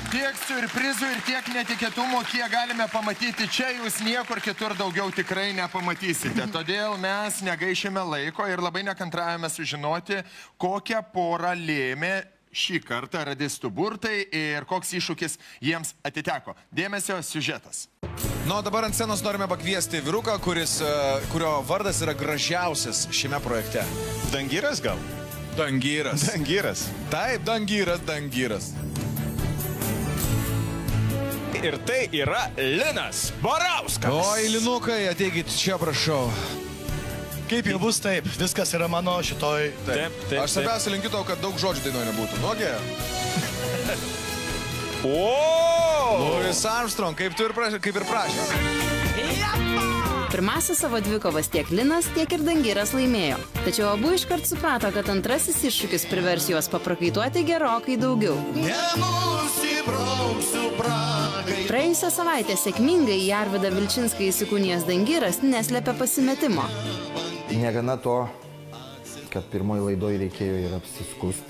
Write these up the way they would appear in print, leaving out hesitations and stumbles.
Tiek siurprizų ir tiek netikėtumų, kiek galime pamatyti čia, jūs niekur kitur daugiau tikrai nepamatysite. Todėl mes negaišime laiko ir labai nekantravome sužinoti, kokią porą lėmė šį kartą radistų burtai ir koks iššūkis jiems atiteko. Dėmesio siužetas. Nu, dabar ant scenos norime pakviesti vyruką, kurio vardas yra gražiausias šiame projekte. Dangiras gal? Dangiras. Dangiras. Taip, Dangiras. Ir tai yra Linas Barauskas. Oi, Linukai, ateikit čia, prašau. Kaip jau bus taip, viskas yra mano šitoj... Taip. Aš svarbiausia linkiu tau, kad daug žodžių dainoje nebūtų. Nuogė? Louis Armstrong, kaip ir prašęs. Pirmasis savo dvikovas tiek Linas, tiek ir Dangiras laimėjo. Tačiau abu iškart suprato, kad antrasis iššūkis privers juos paprakaituoti gerokai daugiau. Praėjusią savaitę sėkmingai į Arvydą Vilčinską įsikūnijęs Dangiras neslėpė pasimetimo. Negana to, kad pirmoji laidoje reikėjo ir apsiskust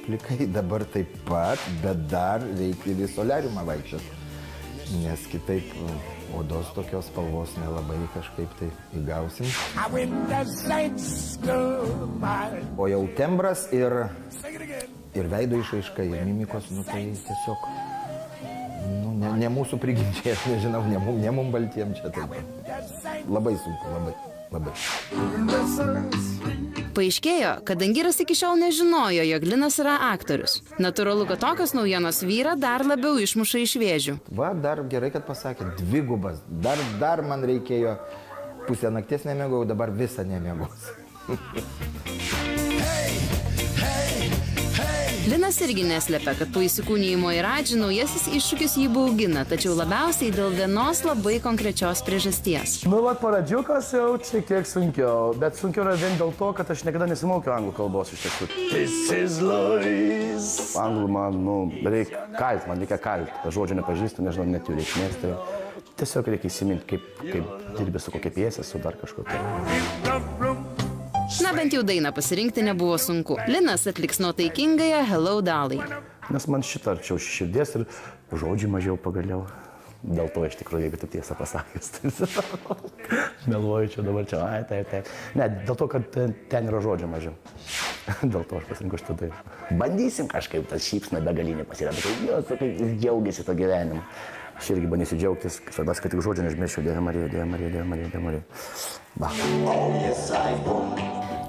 plikai, dabar taip pat, bet dar reikia ir į soliariumą vaikščioti. Nes kitaip odos tokios spalvos nelabai kažkaip tai įgausim. O jau tembras ir veido išraiška, ir mimikos, nu tai tiesiog, nu, ne mūsų prigimčiai, aš nežinau, ne mum baltiem čia taip. Labai sunku, labai. Paaiškėjo, kad Dangiras iki šiol nežinojo, jog Linas yra aktorius. Natūralu, kad tokios naujienos vyrą dar labiau išmuša iš vėžių. Va, dar gerai, kad pasakė, dvigubas. Dar man reikėjo pusę nakties nemėgau, dabar visą nemėgos. Linas irgi neslėpė, kad po įsikūnijimo į Radžį naujasis iššūkis jį baugina, tačiau labiausiai dėl vienos labai konkrečios priežasties. Nu, vat paradžiukas jau šiek tiek sunkiau, bet sunkiau yra vien dėl to, kad aš niekada nesimokiau anglų kalbos iš tiesų. This is Louis. Anglų man, reikia kalt. Žodžio nepažįstu, nežinau, net jų reikmės. Tai tiesiog reikia įsiminti, kaip dirbi su kokia pjesė, su dar kažkokia. Na, bent jau dainą pasirinkti nebuvo sunku. Linas atliks nuotaikingąją Hello Dolly. Nes man šitą arčiau širdies ir žodžių mažiau pagaliau. Dėl to iš tikrųjų, jeigu tu tiesą pasakęs. Meluoju čia dabar čia, taip. Ne, dėl to, kad ten yra žodžių mažiau. Dėl to aš pasirinkau šitą dainą. Bandysim kažkaip tas šypsna begalinį pasiremti. Jos džiaugiasi to gyvenimu. Aš irgi bandysiu džiaugtis. Svarbiausia, kad tik žodžių nežmėšiu. Dieve Marija. Va.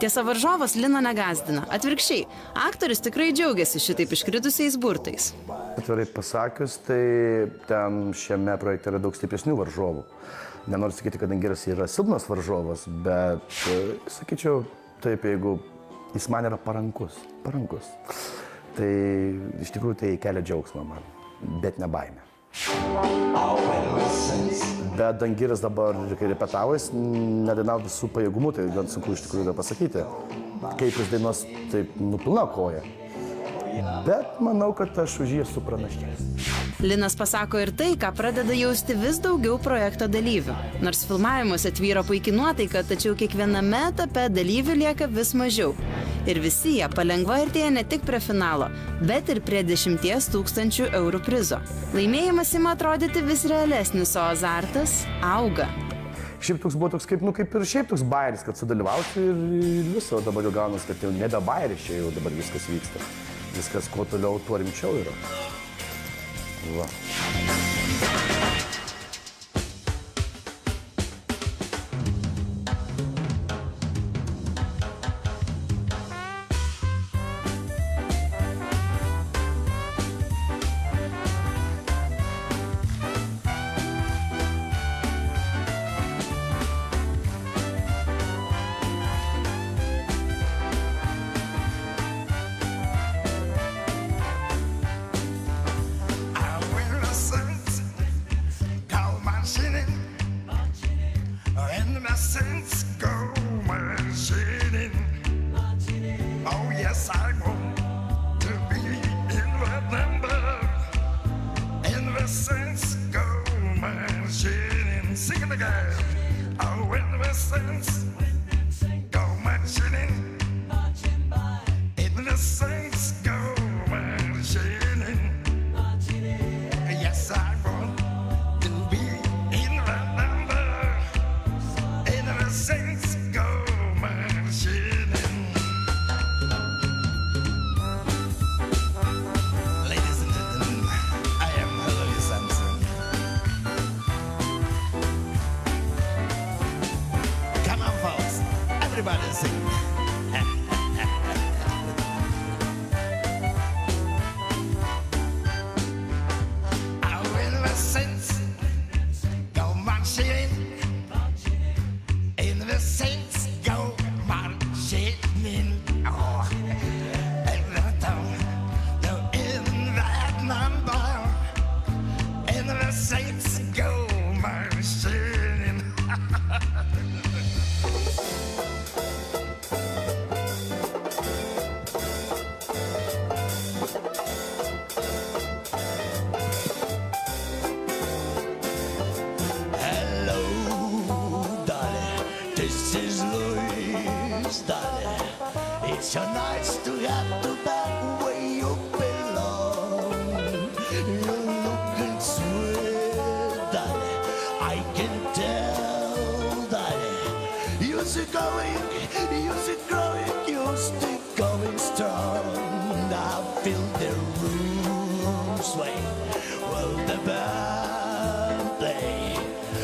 Tiesa, varžovas Lino negazdina. Atvirkščiai, aktorius tikrai džiaugiasi šitaip iškritusiais burtais. Atvirai pasakius, tai ten šiame projekte yra daug stipresnių varžovų. Nenoriu sakyti, kad Dangiras yra silpnas varžovas, bet sakyčiau taip, jeigu jis man yra parankus. Tai iš tikrųjų tai kelia džiaugsmą man, bet ne baimę. Bet Dangiras dabar, kai repetavo, jis nedainavo visų pajėgumų, tai gan sunku iš tikrųjų pasakyti. Kaip jis dainos, taip pilna koja. Bet manau, kad aš už jį esu pranašesnis. Linas pasako ir tai, ką pradeda jausti vis daugiau projekto dalyvių. Nors filmavimuose tvyro puikiai nuotaika, tačiau kiekviename etape dalyvių lieka vis mažiau. Ir visi jie palengva artėja ne tik prie finalo, bet ir prie 10 000 eurų prizo. Laimėjimas ima atrodyti vis realesnis, o azartas auga. Šiaip toks buvo toks kaip ir šiaip toks bairis, kad sudalyvauti ir viso. Dabar jau gaunas, kad jau nebe bairis, čia jau dabar viskas vyksta. Viskas kuo toliau, tuo rimčiau yra. Va. tonight's to have to back where you belong. You're looking sweet, darling. I can tell, darling. You're still going, you're still growing, you're still going strong. I feel the room sway. Well, the band play.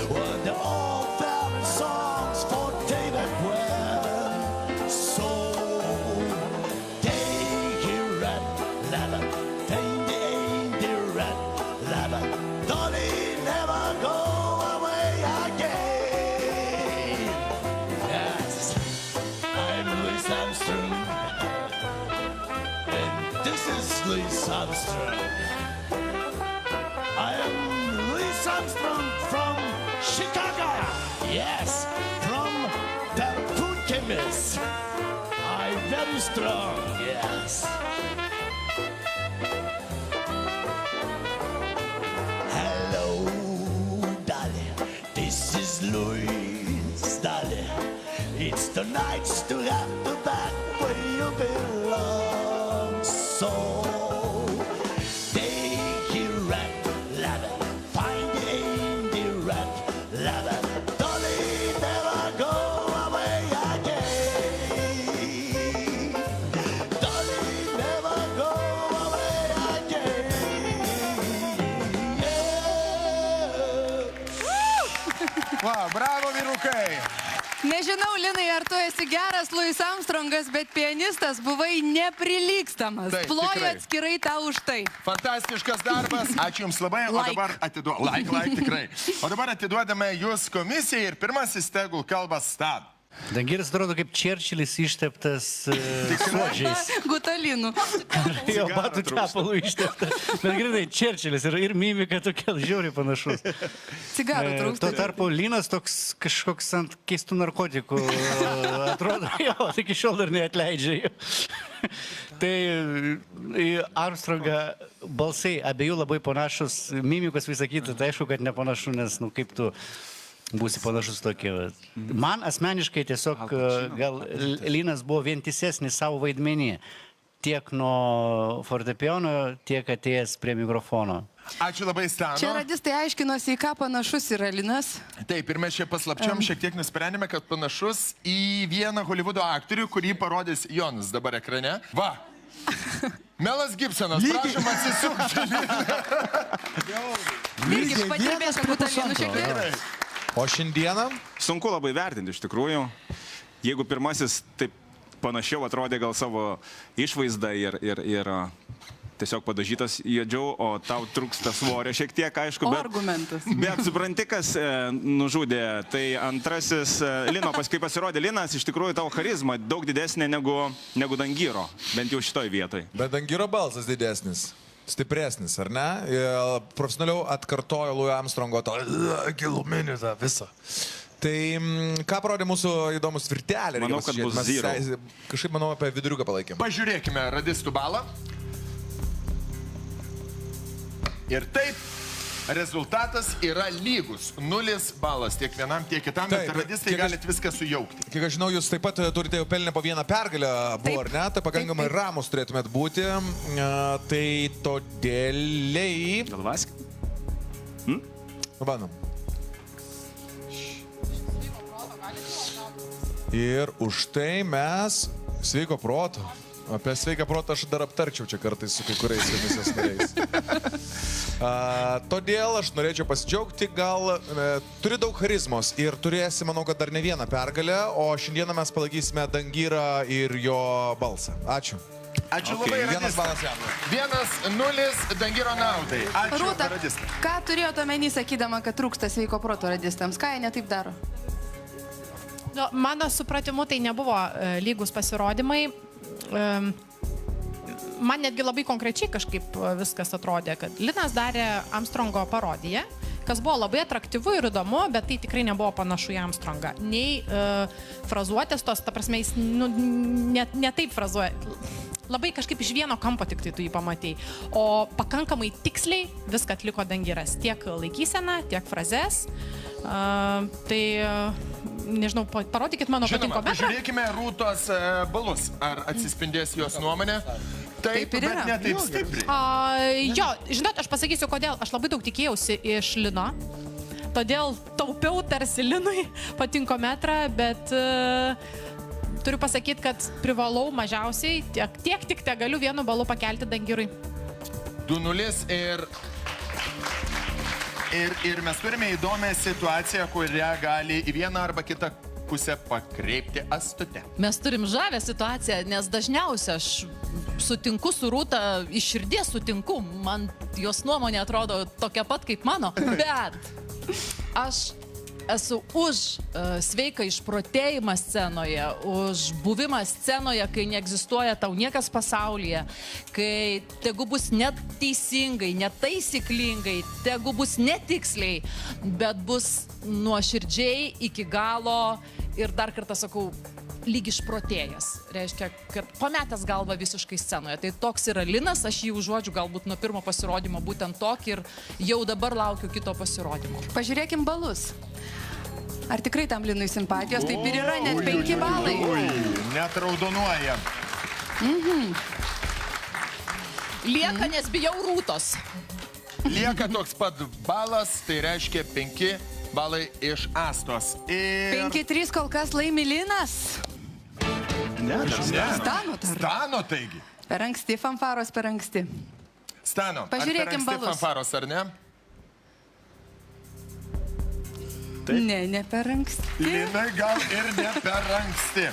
Well, the old family songs for David Well. So take your red ladder, take the red ladder. Don't it never go away again. Yes, I'm Louis Armstrong, and this is Louis Armstrong. I am Louis Armstrong from Chicago. Yes, from the food chemist. I'm very strong, yes. Hello, darling. This is Louis, darling. It's the nights to have to back where you belong. So take your red ladder, find in the red ladder. Don't it never go away again. Don't it never go away again. Yeah. Va, bravo, vyrukai. Nežinau, Linai, ar tu esi geras Louis Armstrongas, bet pianistas buvai neprilygstamas. Taip, Ploju tikrai. atskirai tau už tai. Fantastiškas darbas. Ačiū Jums labai. O dabar tikrai. O dabar atiduodame Jūs komisijai ir pirmasis tegul kalba Stab. Dangiras atrodo kaip Čerčilis išteptas suodžiais. Gutalinu. Jo batų tepalų išteptas. Bet grinai, Čerčilis ir mimika tokia žiauriai panašus. Cigarų trūksta. Tuo tarpu Linas toks kažkoks ant keistų narkotikų atrodo, jo, iki šiol dar neatleidžia. Tai Armstrongą balsai abiejų labai panašus, mimikos visą kitą, tai aišku, kad nepanašu, nes, nu, kaip tu būsi panašus tokie. Man asmeniškai tiesiog gal Linas buvo vientisesnis savo vaidmenį, tiek nuo fortepijono, tiek atėjęs prie mikrofono. Ačiū labai, Stano. Čia radistai aiškinosi, į ką panašus yra Linas. Taip, ir mes čia paslapčiom šiek tiek nusprendėme, kad panašus į vieną Hollywoodo aktorių, kurį parodys Jonas dabar ekrane. Va! Melas Gibsonas, prašom atsisukti. Irgi padirbėsim Gutalinu šiek tiek. O šiandieną? Sunku labai vertinti iš tikrųjų. Jeigu pirmasis taip panašiau atrodė gal savo išvaizdą ir tiesiog padažytas juodžiau, o tau trūksta svorio šiek tiek, aišku. O argumentas. Bet supranti, kas nužudė. Tai antrasis Lino, kai pasirodė Linas, iš tikrųjų tavo charizma daug didesnė negu Dangiro, bent jau šitoj vietoj. Bet Dangiro balsas didesnis. Stipresnis, ar ne? Profesionaliau atkartojo Louis Armstrongo to giluminį tą visą. Tai ką parodė mūsų įdomus tvirtelė? Manau, kad bus zero. Kažkaip manau apie viduriuką palaikėm. Pažiūrėkime radistų balą. Ir taip, rezultatas yra lygus. 0 balas tiek vienam, tiek kitam, bet radistai galit viską sujaukti. Kiek aš žinau, jūs taip pat turite jau pelnę po vieną pergalę, buvo, ar ne? Tai pakankamai ramus turėtumėt būti. Tai todėliai... Galvask? Bandom. Ir už tai mes sveiko proto. Apie sveiką protą aš dar aptarčiau čia kartais su kai kuriais komisijos nariais. Todėl aš norėčiau pasidžiaugti, gal turi daug charizmos ir turėsi, manau, kad dar ne vieną pergalę, o šiandieną mes palaikysime Dangirą ir jo balsą. Ačiū. Ačiū labai, radistai. 1-0 Dangiro naudai. Ačiū, Rūta, radistai. ką turėjote omeny sakydama, kad trūksta sveiko proto radistams? Ką jie netaip daro? Mano supratimu, tai nebuvo lygus pasirodymai. Man netgi labai konkrečiai kažkaip viskas atrodė, kad Linas darė Armstrongo parodiją, kas buvo labai atraktyvu ir įdomu, bet tai tikrai nebuvo panašu į Armstrongą. Nei frazuotės tos, ta prasme, jis ne taip frazuoja. Labai kažkaip iš vieno kampo tik tai tu jį pamatei. O pakankamai tiksliai viską atliko Dangiras. Tiek laikysena, tiek frazes. Tai nežinau, parodykit mano Žinoma, patinkometrą. pažiūrėkime Rūtos balus. Ar atsispindės jos nuomonė? Taip, ir bet yra. ne taip stipriai. Jo, žinot, aš pasakysiu, kodėl. Aš labai daug tikėjausi iš Lino. Todėl taupiau tarsi Linui patinkometrą, bet turiu pasakyti, kad privalau mažiausiai tiek tik te galiu 1 balu pakelti Dangirui. 2-0 ir mes turime įdomią situaciją, kurią gali į vieną arba kitą pusę pakreipti Astutė. Mes turim žavę situaciją, nes dažniausiai aš sutinku su Rūta, iš širdies sutinku, man jos nuomonė atrodo tokia pat kaip mano, bet aš esu už sveiką išprotėjimą scenoje, už buvimą scenoje, kai neegzistuoja tau niekas pasaulyje, kai tegu bus neteisingai, netaisyklingai, tegu bus netiksliai, bet bus nuoširdžiai iki galo ir dar kartą sakau, lyg išprotėjęs. Reiškia, kad pametęs galvą visiškai scenoje. Tai toks yra Linas, aš jį užuodžiu galbūt nuo pirmo pasirodymo būtent tokį ir jau dabar laukiu kito pasirodymo. Pažiūrėkim balus. Ar tikrai tam Linui simpatijos? Taip ir yra, net 5 balai. Net raudonuoja. Lieka, nes bijau Rūtos. Lieka toks pat balas, tai reiškia 5 balai iš Astos. 5-3 kol kas laimi Linas. Stano dar. Stano, taigi. Per anksti, fanfaros per anksti. Stano, Pažiūrėkim ar per anksti balus. fanfaros, ar ne? Ne per anksti. Linai gal ir ne per anksti.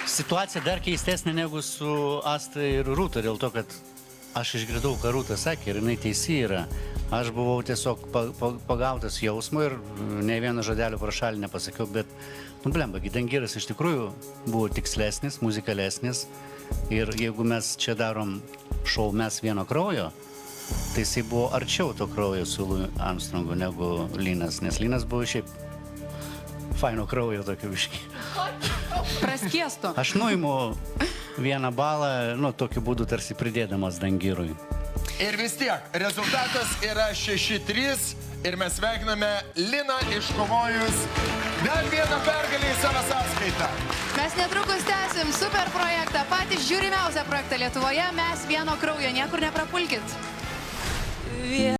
Situacija dar keistesnė negu su Asta ir Rūta, dėl to, kad aš išgirdau, ką Rūta sakė ir jinai teisi yra. Aš buvau tiesiog pagautas jausmo ir ne vieną žodelį pro šalį nepasakiau, bet, blemba, Dangiras iš tikrųjų buvo tikslesnis, muzikalesnis ir jeigu mes čia darom šou Mes vieno kraujo, tai jisai buvo arčiau to kraujo su Louis Armstrongu negu Linas, nes Linas buvo šiaip faino kraujo tokio biškį. Praskiesto. Aš nuimu 1 balą, tokiu būdu tarsi pridėdamas Dangirui. Ir vis tiek, rezultatas yra 6-3 ir mes sveikiname Liną iškovojus dar vieną pergalę į savo sąskaitą. Mes netrukus tęsim super projektą, patį žiūrimiausią projektą Lietuvoje, Mes vieno kraujo, niekur neprapulkit.